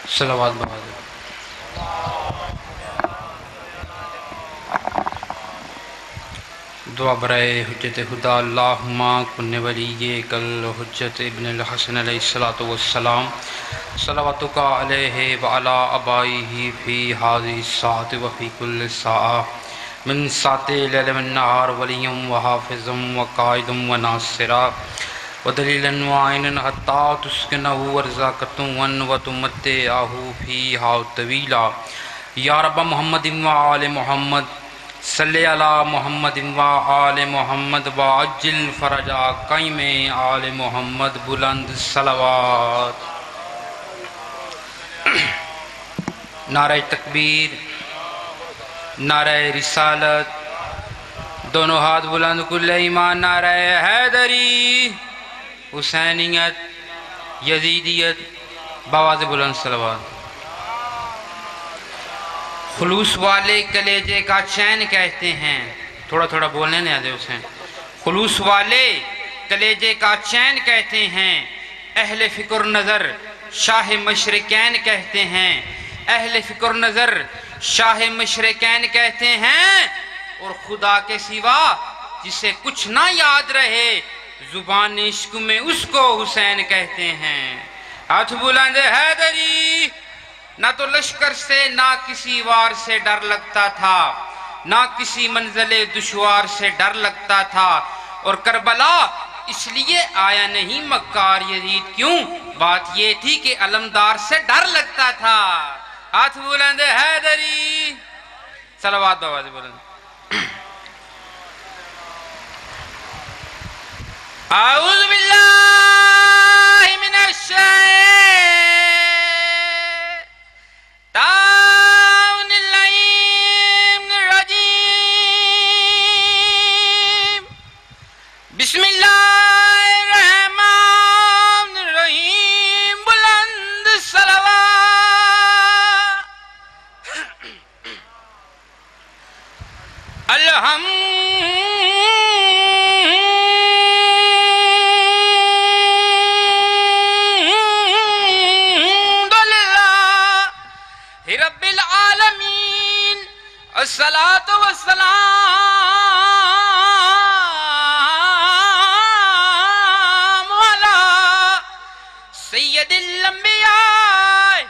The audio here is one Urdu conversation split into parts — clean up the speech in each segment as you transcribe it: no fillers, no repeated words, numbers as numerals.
صلوات بہادر دعا برائے حجت خدا اللہم کن ولی کل حجت ابن الحسن علیہ السلام صلواتک علیہ وعلا ابائیہ فی حاضی الساعت وفی کل ساعہ من ساعت لیل من نہار ولی و حافظ و قائد و ناصرہ ودلیلا وعینا حتی تسکنہ ورزاقتہ و تمتعہ فیہا طویلا یا رب محمد و آل محمد صلی علی محمد و آل محمد وعجل فرجا قیم آل محمد بلند صلوات نعرہ تکبیر نعرہ رسالت دونوں ہاتھ بلند کل ایمان نعرہ حیدری حسینیت یزیدیت بآواز بلند صلوات خلوص والے کلیجے کا چین کہتے ہیں تھوڑا تھوڑا بولنے نہیں آتے اسے خلوص والے کلیجے کا چین کہتے ہیں اہل فکر نظر شاہ مشرقین کہتے ہیں اہل فکر نظر شاہ مشرقین کہتے ہیں اور خدا کے سوا جسے کچھ نہ یاد رہے زبان عشق میں اس کو حسین کہتے ہیں ہاتھ بلند حیدری نہ تو لشکر سے نہ کسی وار سے ڈر لگتا تھا نہ کسی منزل دشوار سے ڈر لگتا تھا اور کربلا اس لیے آیا نہیں مکار یزید کیوں بات یہ تھی کہ علمدار سے ڈر لگتا تھا ہاتھ بلند حیدری صلوات آواز بلند اعوذ باللہ من الشیطان الرجیم بسم اللہ الرحمن الرحیم بلند صلوات رب العالمین الصلاة والسلام علی سید الانبیاء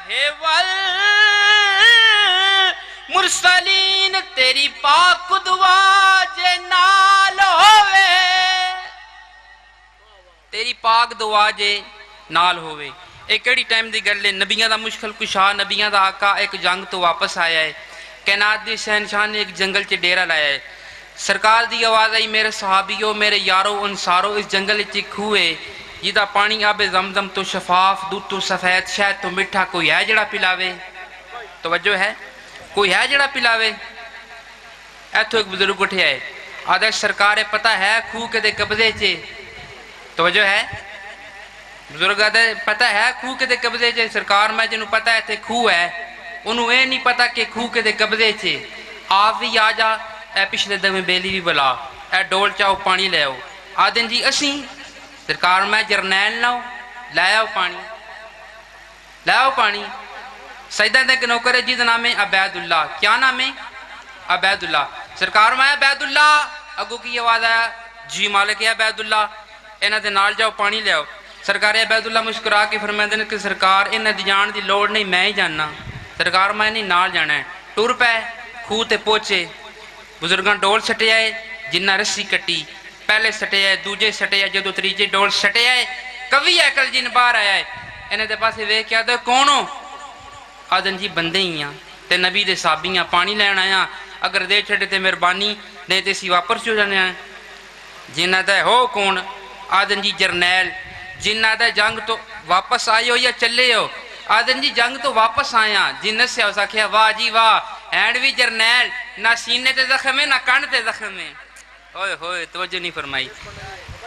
والمرسلین تیری پاک دعا جے نال ہوئے تیری پاک دعا جے نال ہوئے ایک کڑی ٹائم دی گل ہے نبیاں دا مشکل کشا نبیاں دا آقا ایک جنگ تو واپس آیا ہے کائنات دی شہنشاہ نے ایک جنگل چ ڈیرا لایا ہے سرکار دی آواز آئی میرے صحابیوں میرے یارو انصارو اس جنگل چ کھوئے جیدہ پانی آب زمزم تو شفاف دودھ تو سفید شہد تو مٹھا کوئی ہے جڑا پلاوے توجہ ہے کوئی ہے جڑا پلاوے ایتھو ایک بزرگ اٹھے آئے آدھا سرکار پتہ ہے کھو کے دے قبضے چے توجہ ہے بزرگ آدھے پتہ ہے کھو کے دے قبضے چے سرکار میں جنہوں پتہ ہے تے کھو ہے انہوں اے نہیں پتہ کہ کھو کے دے قبضے چے آپ بھی آجا اے پچھلے دمیں بیلی بھی بلا اے ڈول چاہو پانی لے آؤ آدھن جی اسیں سرکار میں جرنیل لاؤ لے آؤ پانی سجدہ دے کہ نوکر جی دا نام ہے عبید اللہ کیا نام ہے عبید اللہ سرکار میں عبید اللہ اگو کی آواز آیا جی مالک ہے عبید اللہ انہاں دے نال جاؤ پانی لے آؤ سرکار عبید اللہ مسکرا کے فرمائے کہ سرکار انہاں دی جان دی لوڑ نہیں میں ہی جاننا سرکار میں نہیں نال جانا ہے ٹور پہ کھو تے پوچھے بزرگاں ڈول سٹے آئے جنہ رسی کٹی پہلے سٹے آئے دوجے سٹے آئے جدو تریجے ڈول سٹے آئے کبھی ایکل جن باہر آیا ہے انہیں دے پاسے وے کیا دے کونو آدن جی بندے ہی ہیں تے نبی دے صحابیاں پانی لین آیا اگر دے چھڑے تے مہربانی نہیں تے سی واپس چو جانے آئے جنہ دے ہو کون آدن جی جرنیل جنہ دے جنگ تو واپس آئے ہو یا چلے ہو آدن جی جنگ تو واپس آیا جنت سے ہو سکیا واہ جی واہ اینڈ بھی جرنیل نہ سینے تے زخم ہے نہ کان تے زخم ہے ہوئے ہوئے توجہ نہیں فرمائی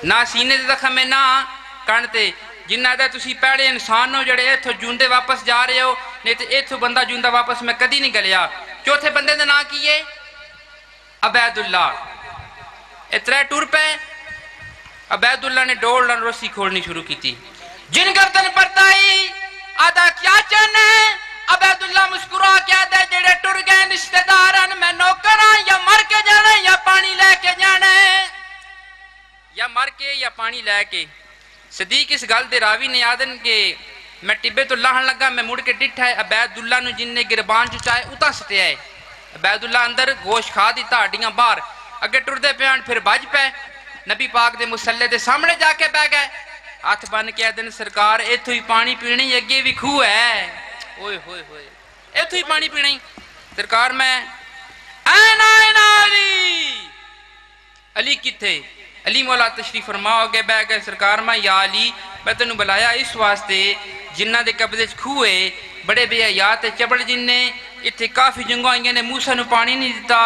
نہ سینے تے زخم ہے نہ کان تے جنہ دے تسی پیڑے انسان ہو جڑے ایتھو جوندے واپس جا رہے ہو نہیں تے ایتھو بندہ جوندہ واپس میں کدی نہیں گلیا چوتھے بندے دے نا کیے عبید اللہ اترے ٹور پہ عبید اللہ نے ڈول لن رسی کھوڑنی شروع کی تھی جن گردن پرتائی آدھا کیا چاہنا ہے؟ عبیداللہ مسکرا کیا دے جڑے ٹر گئے رشتہ دارن میں نوکراں یا مر کے جانا یا پانی لے کے جانا ہے، یا مر کے یا پانی لے کے۔ صدیق اس گل دے راوی نے آدن کہ میں ٹبے تو لاہن لگا، میں مڑ کے ڈٹھا ہے عبیداللہ نو جن نے گربان چچائے اتا سٹیا ہے۔ عبیداللہ اندر گوشت کھا دیتا، ہڈیاں باہر، اگے ٹر دے پیان پھر بج پے، نبی پاک دے مسلح دے سامنے جا کے بہ گئے، ہاتھ بن کے آدن سرکار ایتھو ہی پانی پینے اگے بھی کھو ہے، اوئے ہوئے ہوئے ایتھو ہی پانی پینے۔ سرکار میں این آئین علی، علی کی تھے؟ علی مولا تشریف فرما ہو گئے بہ گئے۔ سرکار میں یا علی میں تنو بلایا اس واسطے جنہ دے قبضے کھوئے بڑے بے حیات چبڑ جن نے اتھے کافی جنگوں آئیں نے موسیٰ نو پانی نہیں دیتا،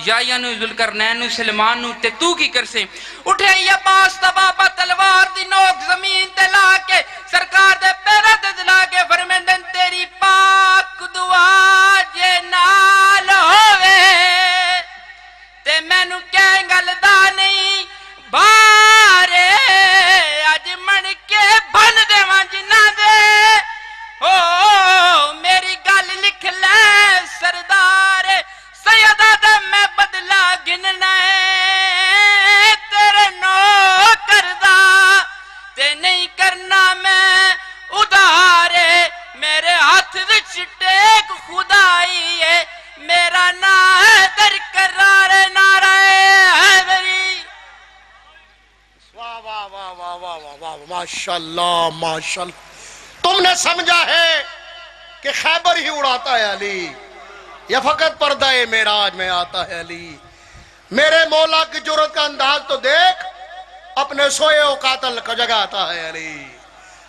یایا نو ذوالقرنین نو سلمان نو تے تو کی کر سے اٹھے یا پاس تبابا تلوار دی نوک زمین تے لا کے سرکار دے پیرہ دے دلا کے فرمیندن تیری پاک دعا جے نال ہوئے تے میں نو کہیں گلدہ نہیں بارے آج من کے بن دے وہاں جنہ دے میری گل لکھ لے سردار سیدہ دے میں بدلا گننا ہے تیرے نو کردہ تے نہیں کرنا میں ادارے میرے ہاتھ وچ ٹیک خدائی ہے میرا نا ہے در قرار نعرہ حیدری۔ واہ واہ واہ واہ واہ واہ واہ ماشاءاللہ ماشاءاللہ۔ تم نے سمجھا ہے کہ خیبر ہی اڑاتا ہے علی یا فقط پردہ معراج میں آتا ہے علی؟ میرے مولا کی جرت کا انداز تو دیکھ، اپنے سوئے و قاتل کا جگہ آتا ہے علی۔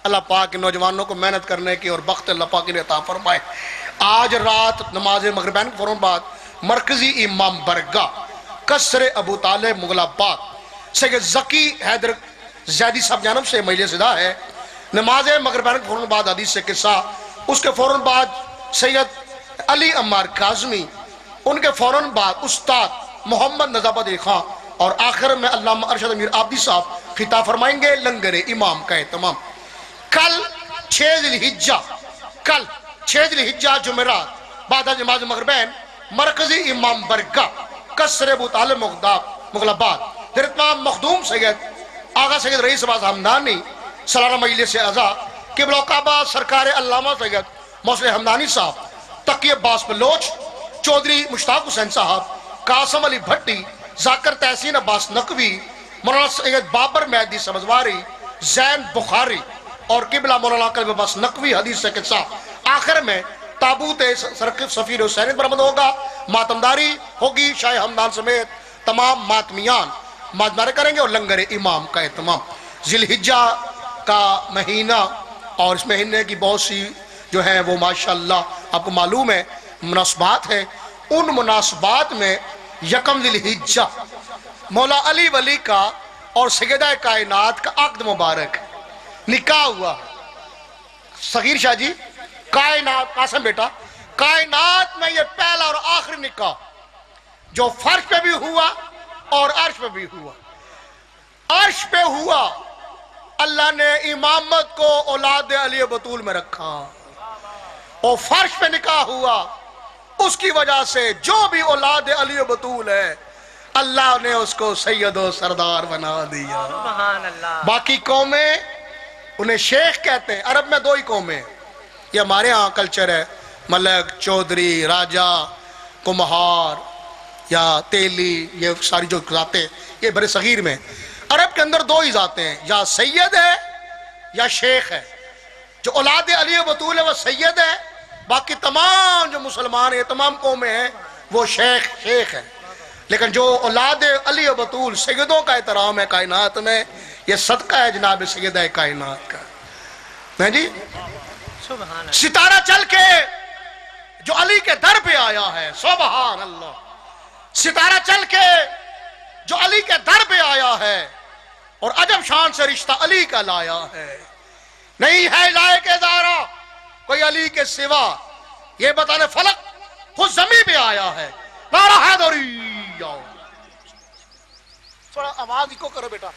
اللہ پاک نوجوانوں کو محنت کرنے کی اور بخت اللہ پاک نے عطا فرمائے۔ آج رات نماز مغربین کے فوراً بعد مرکزی امام برگاہ قصر ابو طالب مغل آباد سید ذکی حیدر زیدی صاحب جانب سے مجلس ادا ہے۔ نماز مغربین کے فوراً بعد حدیث سے قصہ، اس کے فوراً بعد سید علی عمار کاظمی، ان کے فوراً بعد استاد محمد نظافت علی خان، اور آخر میں علامہ ارشد امیر عابدی صاحب خطاب فرمائیں گے لنگر امام کا اہتمام۔ کل 6 ذی الحجہ جمعرات بعد از نماز مغربین مرکزی امام برگاہ قصر ابو طالب مغل آباد حضرت امام مخدوم سید آغا سید رئیس عباس حمدانی سالانہ مجلس اعزا قبلہ کعبہ سرکار علامہ سید محسن حمدانی صاحب، تقی عباس بلوچ، چودھری مشتاق حسین صاحب، قاسم علی بھٹی، ذاکر تحسین عباس نقوی، مولانا سید بابر مہدی سبزواری، زین بخاری اور قبلہ مولانا قلب عباس نقوی حدیث سے قصہ۔ آخر میں تابوت سرکف سفیر حسین برآمد ہوگا، ماتمداری ہوگی، شاہ حمدان سمیت تمام ماتمیان ماتمداری کریں گے اور لنگر امام کا اہتمام۔ ذی الحجہ کا مہینہ اور اس مہینے کی بہت سی جو ہیں وہ ماشاءاللہ آپ کو معلوم ہے مناسبات ہیں۔ ان مناسبات میں یکم ذی الحجہ مولا علی ولی کا اور سیدہ کائنات کا عقد مبارک نکاح ہوا۔ صغیر شاہ جی، کائنات، قاسم بیٹا، کائنات میں یہ پہلا اور آخری نکاح جو فرش پہ بھی ہوا اور عرش پہ بھی ہوا۔ عرش پہ ہوا، اللہ نے امامت کو اولاد علی بطول میں رکھا، اور فرش پہ نکاح ہوا، اس کی وجہ سے جو بھی اولاد علی بطول ہے اللہ نے اس کو سید و سردار بنا دیا۔ سبحان اللہ۔ باقی قومیں انہیں شیخ کہتے ہیں، عرب میں 2 ہی قومیں، یہ ہمارے ہاں کلچر ہے، ملک، چودھری، راجہ، کمہار یا تیلی، یہ ساری جو ذاتیں یہ بڑے صغیر میں۔ عرب کے اندر 2 ہی ذاتیں ہیں، یا سید ہے یا شیخ ہے۔ جو اولاد علی بطول ہے وہ سید ہے، باقی تمام جو مسلمان ہیں تمام قومیں ہیں وہ شیخ ہے۔ لیکن جو اولاد علی بطول سیدوں کا احترام ہے کائنات میں، یہ صدقہ ہے جناب سیدہ کائنات کا۔ میں جی سبحان اللہ۔ ستارہ چل کے جو علی کے در پہ آیا ہے، سبحان اللہ، ستارہ چل کے جو علی کے در پہ آیا ہے اور عجب شان سے رشتہ علی کا لایا ہے۔ نہیں ہے لائق ادارہ کوئی علی کے سوا، یہ بتانے فلک خود زمین پہ آیا ہے۔ نعرہ حیدری، تھوڑا آواز کو کرو بیٹا۔